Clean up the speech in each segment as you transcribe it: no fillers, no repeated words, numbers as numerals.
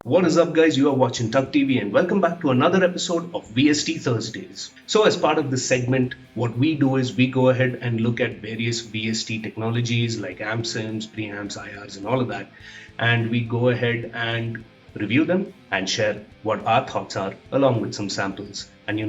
What is up, guys? You are watching TUGGtv and welcome back to another episode of VST Thursdays. So as part of this segment, what we do is we go ahead and look at various VST technologies like amp sims, preamps, IRs and all of that, and we go ahead and review them and share what our thoughts are along with some samples and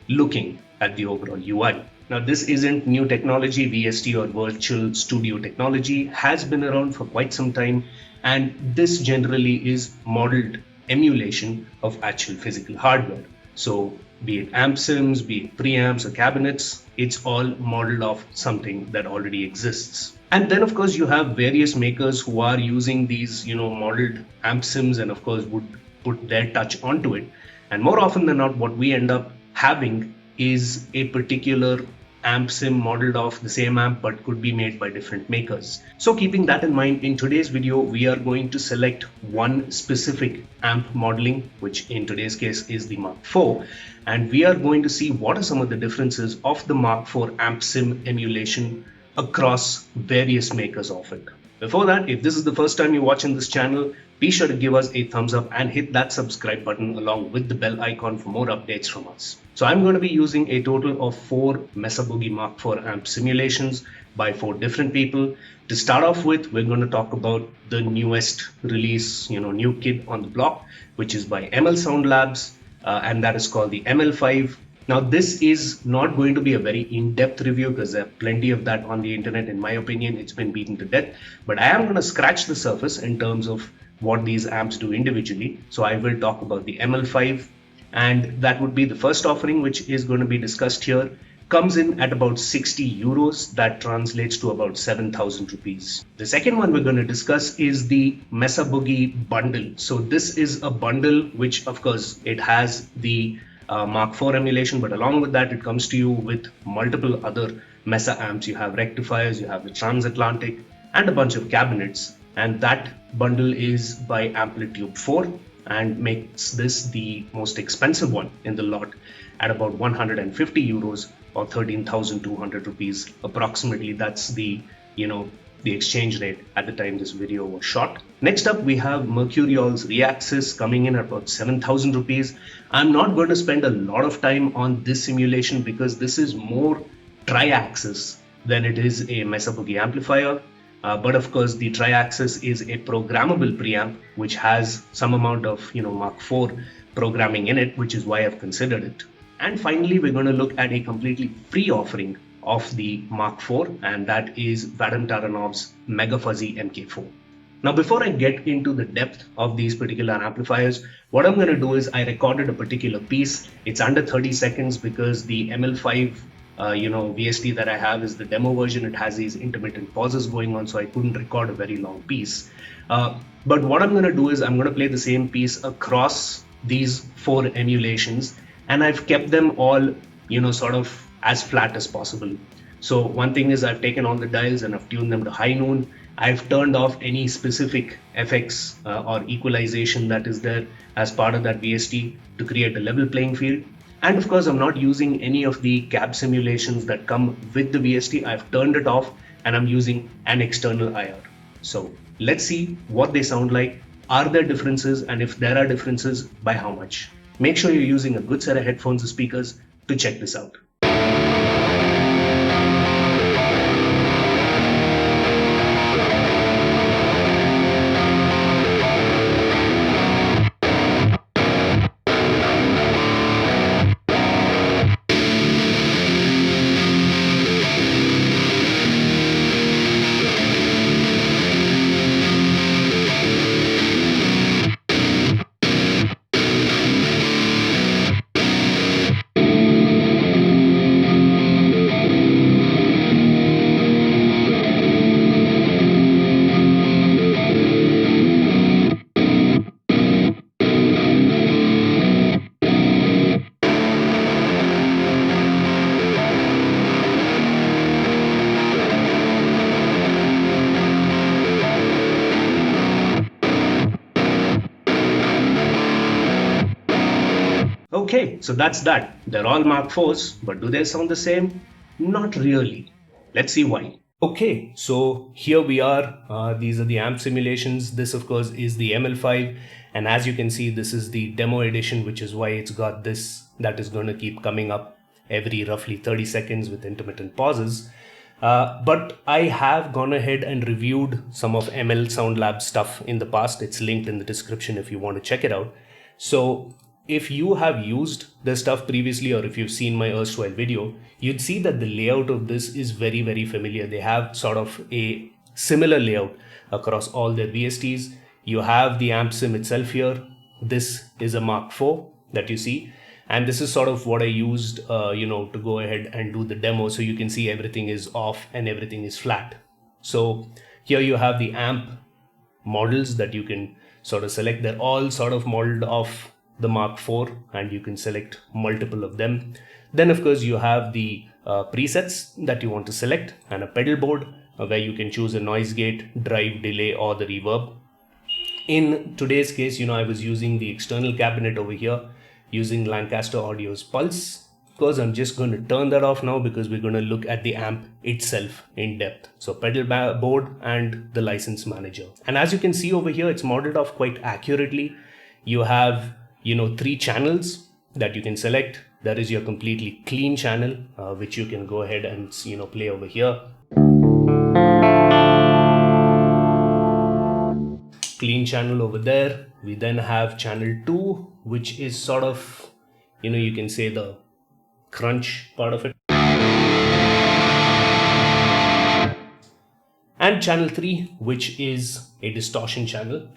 looking at the overall UI. Now, this isn't new technology. VST or virtual studio technology has been around for quite some time, and this generally is modeled emulation of actual physical hardware. So be it amp sims, be it preamps or cabinets, it's all modeled off something that already exists. And then of course you have various makers who are using these modeled amp sims and of course would put their touch onto it. And more often than not, what we end up having is a particular amp sim modeled off the same amp but could be made by different makers. So keeping that in mind, in today's video we are going to select one specific amp modeling, which in today's case is the Mark IV, and we are going to see what are some of the differences of the Mark IV amp sim emulation across various makers of it. Before that, if this is the first time you're watching this channel, be sure to give us a thumbs up and hit that subscribe button along with the bell icon for more updates from us. So I'm going to be using a total of 4 Mesa Boogie Mark IV amp simulations by 4 different people. To start off with, we're going to talk about the newest release, new kid on the block, which is by MLsoundlabs, and that is called the ML5. Now, this is not going to be a very in-depth review because there are plenty of that on the internet. In my opinion, it's been beaten to death, but I am going to scratch the surface in terms of what these amps do individually. So I will talk about the ML5, and that would be the first offering, which is going to be discussed here. Comes in at about 60 euros. That translates to about 7,000 rupees. The second one we're going to discuss is the Mesa Boogie bundle. So this is a bundle which, of course, it has the Mark IV emulation, but along with that, it comes to you with multiple other Mesa amps. You have rectifiers, you have the transatlantic, and a bunch of cabinets. And that bundle is by Amplitube 4 and makes this the most expensive one in the lot at about 150 euros or 13,200 rupees approximately. That's the the exchange rate at the time this video was shot. Next up, we have Mercuriall's ReAxis coming in at about 7,000 rupees. I'm not going to spend a lot of time on this simulation because this is more tri-axis than it is a Mesa Boogie amplifier. But of course, the tri-axis is a programmable preamp which has some amount of Mark IV programming in it, which is why I've considered it. And finally, we're going to look at a completely free offering of the Mark IV, and that is Vadim Taranov's Mega Fuzzy MK4. Now, before I get into the depth of these particular amplifiers, what I'm going to do is I recorded a particular piece. It's under 30 seconds because the ML5 VST that I have is the demo version. It has these intermittent pauses going on, so I couldn't record a very long piece. But what I'm going to do is I'm going to play the same piece across these 4 emulations, and I've kept them all sort of as flat as possible. So one thing is I've taken all the dials and I've tuned them to high noon. I've turned off any specific FX or equalization that is there as part of that VST to create a level playing field. And of course, I'm not using any of the cab simulations that come with the VST. I've turned it off and I'm using an external IR. So let's see what they sound like. Are there differences? And if there are differences, by how much? Make sure you're using a good set of headphones or speakers to check this out. Okay, so that's that. They're all Mark IVs, but do they sound the same? Not really. Let's see why. Okay, so here we are. These are the amp simulations. This, of course, is the ML5. And as you can see, this is the demo edition, which is why it's got this that is going to keep coming up every roughly 30 seconds with intermittent pauses. But I have gone ahead and reviewed some of MLsoundlabs stuff in the past. It's linked in the description if you want to check it out. So if you have used this stuff previously, or if you've seen my erstwhile video, you'd see that the layout of this is very, very familiar. They have sort of a similar layout across all their VSTs. You have the amp sim itself here. This is a Mark IV that you see. And this is sort of what I used, to go ahead and do the demo. So you can see everything is off and everything is flat. So here you have the amp models that you can sort of select. They're all sort of modeled off the Mark IV, and you can select multiple of them. Then of course you have the presets that you want to select, and a pedal board where you can choose a noise gate, drive, delay, or the reverb. In today's case, I was using the external cabinet over here using Lancaster Audio's Pulse. Of course, I'm just going to turn that off now because we're going to look at the amp itself in depth. So pedal board and the license manager. And as you can see over here, it's modeled off quite accurately. You have 3 channels that you can select. There is your completely clean channel, which you can go ahead and play over here. Clean channel over there. We then have channel 2, which is sort of, you can say the crunch part of it. And channel 3, which is a distortion channel.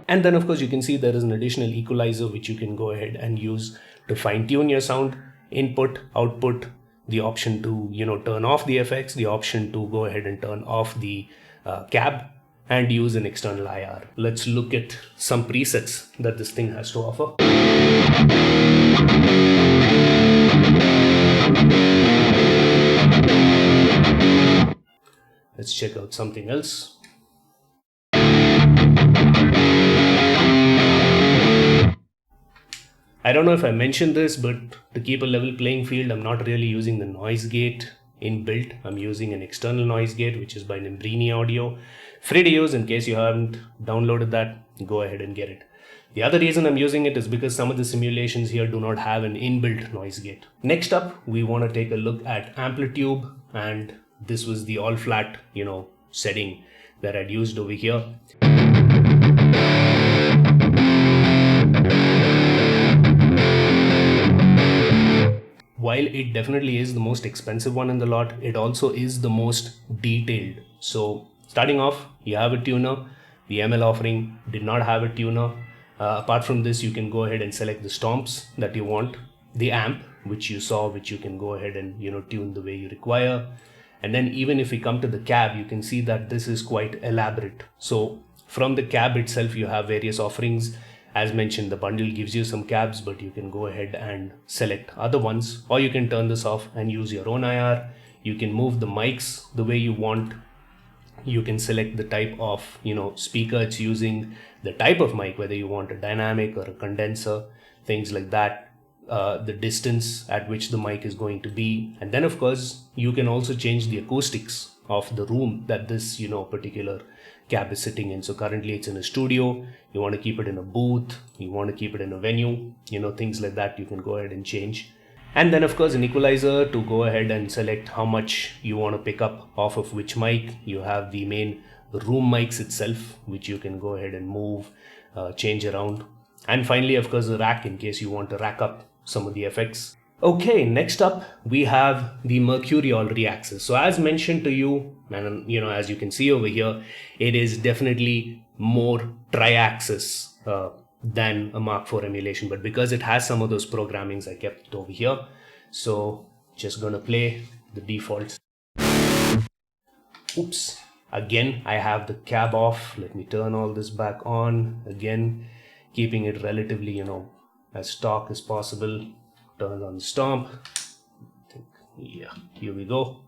And then of course you can see there is an additional equalizer which you can go ahead and use to fine tune your sound, input, output, the option to turn off the effects, the option to go ahead and turn off the cab, and use an external IR. Let's look at some presets that this thing has to offer. Let's check out something else. I don't know if I mentioned this, but to keep a level playing field, I'm not really using the noise gate inbuilt. I'm using an external noise gate, which is by Nembrini Audio. Free to use. In case you haven't downloaded that, go ahead and get it. The other reason I'm using it is because some of the simulations here do not have an inbuilt noise gate. Next up, we want to take a look at Amplitube, and this was the all flat, setting that I'd used over here. While it definitely is the most expensive one in the lot, it also is the most detailed. So starting off, you have a tuner. The ML offering did not have a tuner. Apart from this, you can go ahead and select the stomps that you want, the amp, which you saw, which you can go ahead and tune the way you require. And then even if we come to the cab, you can see that this is quite elaborate. So from the cab itself, you have various offerings. As mentioned, the bundle gives you some cabs, but you can go ahead and select other ones, or you can turn this off and use your own IR. You can move the mics the way you want. You can select the type of speaker it's using, the type of mic, whether you want a dynamic or a condenser, things like that, the distance at which the mic is going to be. And then of course you can also change the acoustics of the room that this particular cab is sitting in. So currently it's in a studio. You want to keep it in a booth, you want to keep it in a venue, things like that you can go ahead and change. And then of course an equalizer to go ahead and select how much you want to pick up off of which mic. You have the main room mics itself, which you can go ahead and move, change around. And finally, of course, the rack in case you want to rack up some of the effects. Okay, next up we have the Mercuriall ReAxis. So as mentioned to you, and as you can see over here, it is definitely more tri-axis than a Mark IV emulation, but because it has some of those programmings, I kept it over here. So just gonna play the defaults. Oops, again I have the cab off. Let me turn all this back on again, keeping it relatively as stock as possible. Turn on the stomp. Yeah, here we go.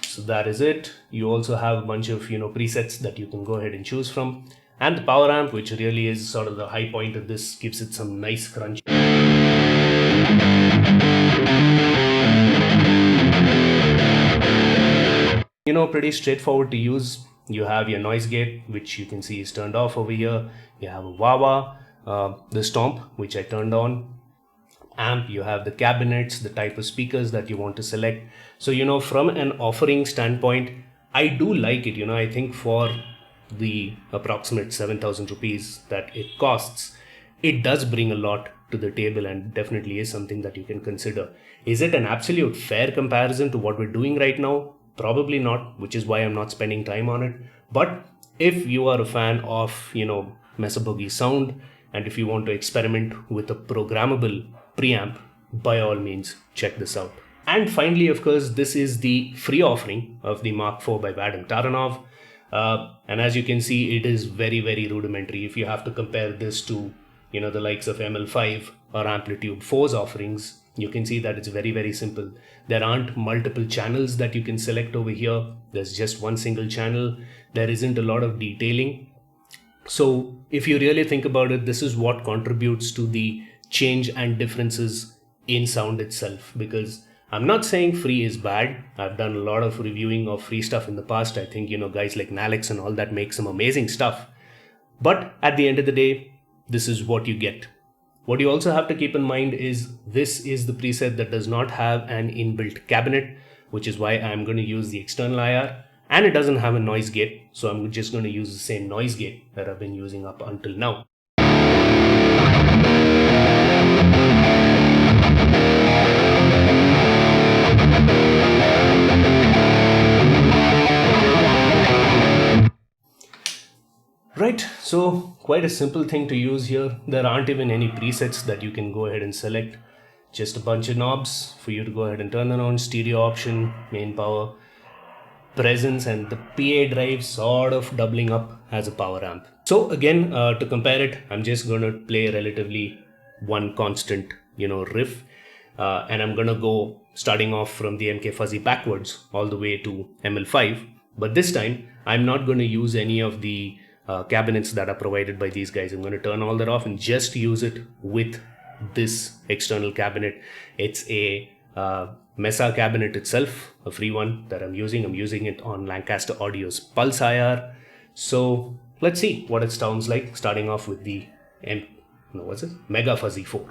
So that is it. You also have a bunch of presets that you can go ahead and choose from. And the power amp, which really is sort of the high point of this, gives it some nice crunch. Pretty straightforward to use. You have your noise gate, which you can see is turned off over here. You have a wah-wah, the stomp, which I turned on. Amp, you have the cabinets, the type of speakers that you want to select. So from an offering standpoint, I do like it. I think for the approximate 7,000 rupees that it costs, it does bring a lot to the table and definitely is something that you can consider. Is it an absolute fair comparison to what we're doing right now? Probably not, which is why I'm not spending time on it. But if you are a fan of, Mesa Boogie sound, and if you want to experiment with a programmable preamp, by all means, check this out. And finally, of course, this is the free offering of the Mark IV by Vadim Taranov. And as you can see, it is very, very rudimentary. If you have to compare this to, the likes of ML5 or Amplitube 4's offerings, you can see that it's very, very simple. There aren't multiple channels that you can select over here. There's just one single channel. There isn't a lot of detailing. So if you really think about it, this is what contributes to the change and differences in sound itself. Because I'm not saying free is bad. I've done a lot of reviewing of free stuff in the past. I think, guys like Nalex and all that make some amazing stuff. But at the end of the day, this is what you get. What you also have to keep in mind is this is the preset that does not have an inbuilt cabinet, which is why I'm going to use the external IR, and it doesn't have a noise gate. So I'm just going to use the same noise gate that I've been using up until now. Right, so quite a simple thing to use here. There aren't even any presets that you can go ahead and select. Just a bunch of knobs for you to go ahead and turn on. Stereo option, main power, presence, and the PA drive sort of doubling up as a power amp. So again, to compare it, I'm just going to play relatively one constant, riff. And I'm going to go starting off from the MK Fuzzy backwards all the way to ML5. But this time, I'm not going to use any of the cabinets that are provided by these guys. I'm going to turn all that off and just use it with this external cabinet. It's a Mesa cabinet itself, a free one that I'm using. I'm using it on Lancaster Audio's Pulse IR. So let's see what it sounds like, starting off with the Mega Fuzzy 4.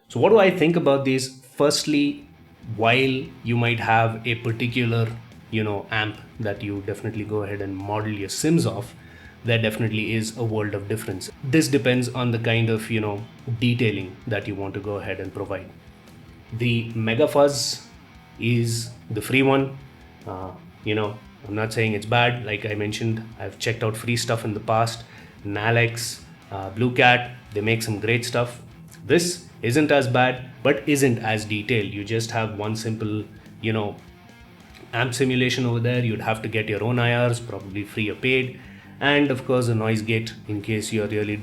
So what do I think about these? Firstly, while you might have a particular, amp that you definitely go ahead and model your sims off, there definitely is a world of difference. This depends on the kind of, detailing that you want to go ahead and provide. The Mega Fuzz is the free one. I'm not saying it's bad. Like I mentioned, I've checked out free stuff in the past. Nalex, Blue Cat, they make some great stuff. This isn't as bad, but isn't as detailed. You just have one simple, amp simulation over there. You'd have to get your own IRs, probably free or paid. And of course, a noise gate in case you're really,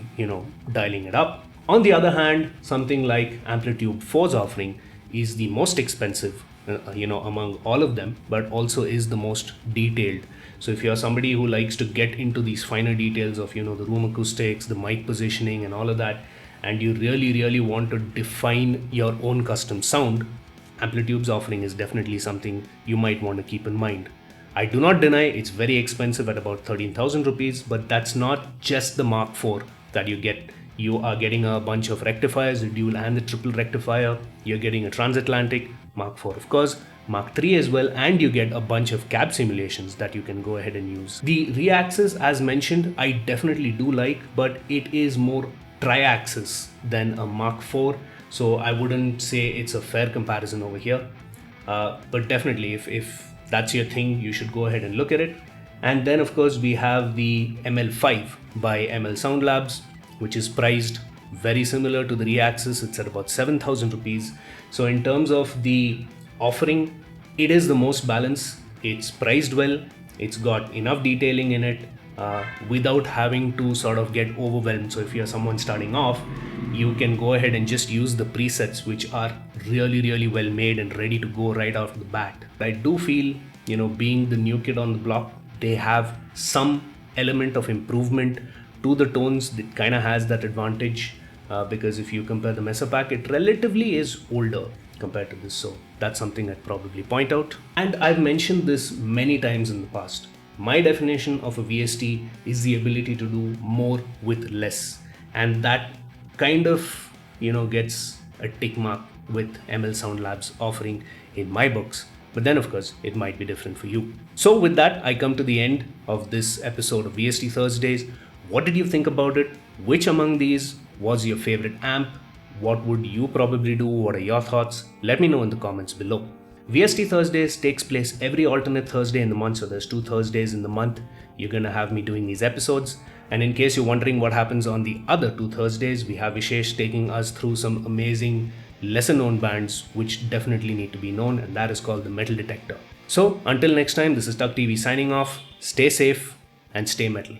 dialing it up. On the other hand, something like Amplitube 4's offering is the most expensive, among all of them, but also is the most detailed. So if you're somebody who likes to get into these finer details of, the room acoustics, the mic positioning and all of that, and you really, really want to define your own custom sound, Amplitube's offering is definitely something you might want to keep in mind. I do not deny it's very expensive at about 13,000 rupees, but that's not just the Mark IV that you get. You are getting a bunch of rectifiers, the dual and the triple rectifier. You're getting a transatlantic, Mark IV of course, Mark III as well, and you get a bunch of cab simulations that you can go ahead and use. The ReAxis, as mentioned, I definitely do like, but it is more tri-axis than a Mark IV, so I wouldn't say it's a fair comparison over here. But definitely, if that's your thing, you should go ahead and look at it. And then of course we have the ML5 by MLsoundlabs, which is priced very similar to the ReAxis. It's at about 7,000 rupees. So in terms of the offering, it is the most balanced. It's priced well. It's got enough detailing in it. without having to sort of get overwhelmed. So if you're someone starting off, you can go ahead and just use the presets, which are really well made and ready to go right off the bat. I do feel, being the new kid on the block, they have some element of improvement to the tones that kind of has that advantage, because if you compare the Mesa pack, it relatively is older compared to this. So that's something I'd probably point out. And I've mentioned this many times in the past. My definition of a VST is the ability to do more with less. And that kind of, gets a tick mark with MLsoundlabs offering in my books. But then, of course, it might be different for you. So with that, I come to the end of this episode of VST Thursdays. What did you think about it? Which among these was your favorite amp? What would you probably do? What are your thoughts? Let me know in the comments below. VST Thursdays takes place every alternate Thursday in the month, so there's 2 Thursdays in the month. You're gonna have me doing these episodes. And in case you're wondering what happens on the other 2 Thursdays, we have Vishesh taking us through some amazing lesser known bands which definitely need to be known, and that is called the Metal Detector. So until next time, this is TUGGtv signing off. Stay safe and stay metal.